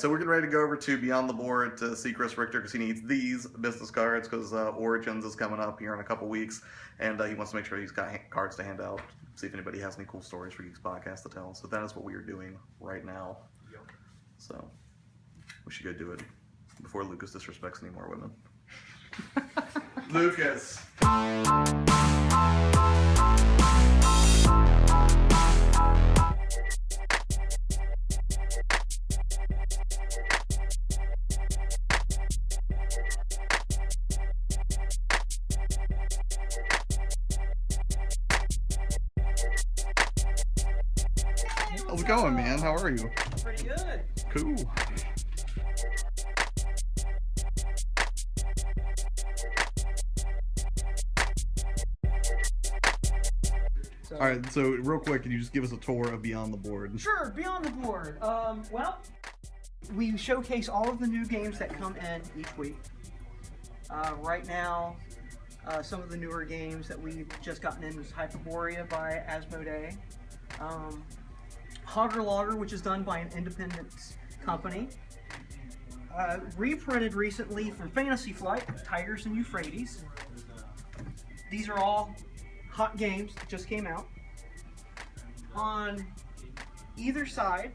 so we're getting ready to go over to Beyond the Board to see Chris Richter because he needs these business cards because Origins is coming up here in a couple weeks, and he wants to make sure he's got cards to hand out, see if anybody has any cool stories for Geeks Podcast to tell. So that is what we are doing right now. Yep. So we should go do it before Lucas disrespects any more women. Lucas. How's it going, man? How are you? Pretty good. Cool. All right, so real quick, can you just give us a tour of Beyond the Board? Sure, Beyond the Board. Well, we showcase all of the new games that come in each week. Right now, some of the newer games that we've just gotten in is Hyperborea by Asmodee. Hogger Logger, which is done by an independent company. Reprinted recently from Fantasy Flight, Tigers and Euphrates. These are all hot games that just came out. On either side,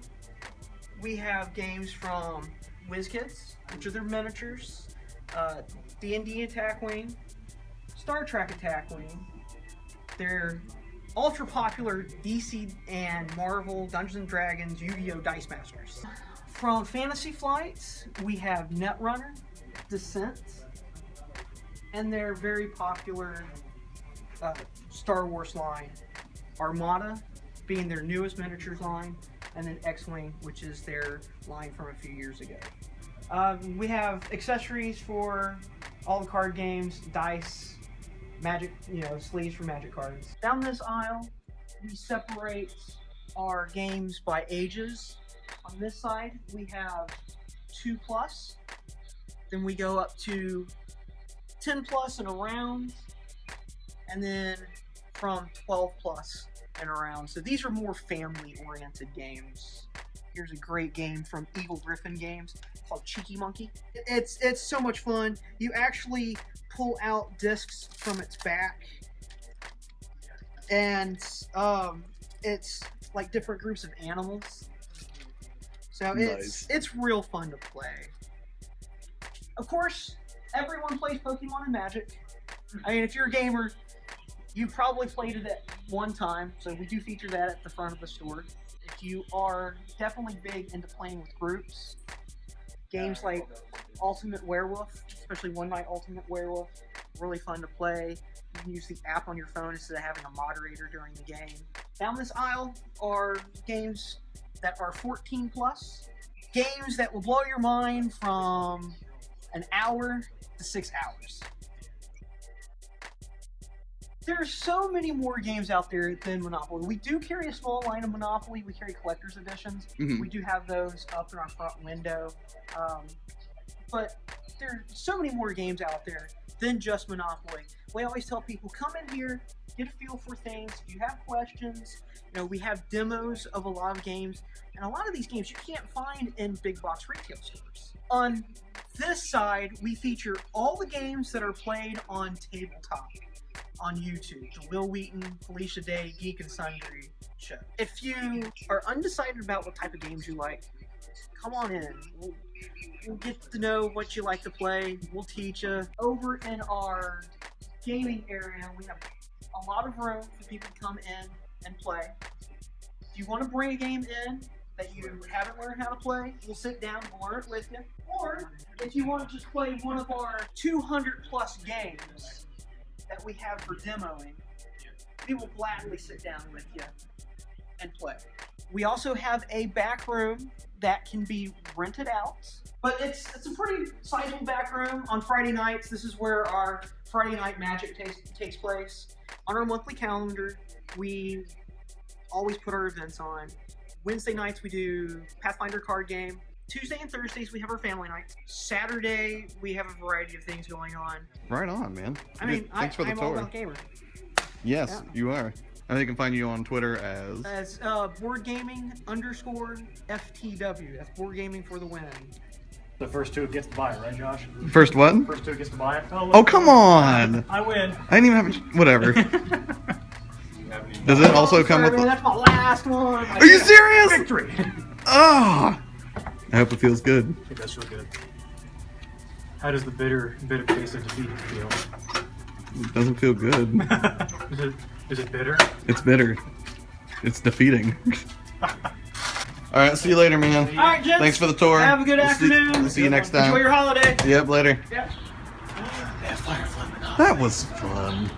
we have games from WizKids, which are their miniatures, D&D Attack Wing, Star Trek Attack Wing, their ultra popular DC and Marvel Dungeons & Dragons Yu-Gi-Oh! Dice Masters. From Fantasy Flight, we have Netrunner, Descent, and their very popular Star Wars line, Armada, being their newest miniatures line, and then X-Wing, which is their line from a few years ago. We have accessories for all the card games, dice, magic, sleeves for magic cards. Down this aisle, we separate our games by ages. On this side, we have 2+, then we go up to 10+ and around, and then from 12+ and around. So these are more family-oriented games. Here's a great game from Evil Griffin Games called Cheeky Monkey. It's so much fun. You actually pull out discs from its back, and it's like different groups of animals. So it's real fun to play. Of course, everyone plays Pokemon and Magic. I mean, if you're a gamer, you've probably played it at one time, so we do feature that at the front of the store. If you are definitely big into playing with groups, games like Ultimate Werewolf, especially One Night Ultimate Werewolf, really fun to play. You can use the app on your phone instead of having a moderator during the game. Down this aisle are games that are 14+, games that will blow your mind from an hour to 6 hours. There's so many more games out there than Monopoly. We do carry a small line of Monopoly. We carry collector's editions. Mm-hmm. We do have those up in our front window. But there's so many more games out there than just Monopoly. We always tell people, come in here, get a feel for things. If you have questions, we have demos of a lot of games. And a lot of these games you can't find in big box retail stores. On this side, we feature all the games that are played on tabletop on YouTube, the Will Wheaton, Felicia Day, Geek and Sundry show. If you are undecided about what type of games you like, come on in. We'll get to know what you like to play. We'll teach you. Over in our gaming area, we have a lot of room for people to come in and play. If you want to bring a game in that you haven't learned how to play, we'll sit down and we'll learn it with you. Or if you want to just play one of our 200+ games that we have for demoing, we will gladly sit down with you and play. We also have a back room that can be rented out, but it's a pretty sizable back room. On Friday nights, this is where our Friday Night Magic takes place. On our monthly calendar, we always put our events on. Wednesday nights we do Pathfinder card game. Tuesday and Thursdays we have our family night. Saturday we have a variety of things going on. Right on, man. I mean, thanks for the I'm tour. all about gamer. Yes, yeah. You are. And they can find you on Twitter as boardgaming_FTW. That's board gaming for the win. The first two gets to buy it, right, Josh? First what? First two gets to buy it. Oh, come on! I win. I didn't even have a... Whatever. Does it also come with... That's my last one. Are you serious? Victory! Oh! I hope it feels good. It does feel good. How does the bitter taste of defeat feel? It doesn't feel good. Is it bitter? It's bitter. It's defeating. Alright, see you later, man. Alright, gents. Thanks for the tour. Have a good afternoon. See you next time. Enjoy your holiday. Yep, later. Yeah. That was fun.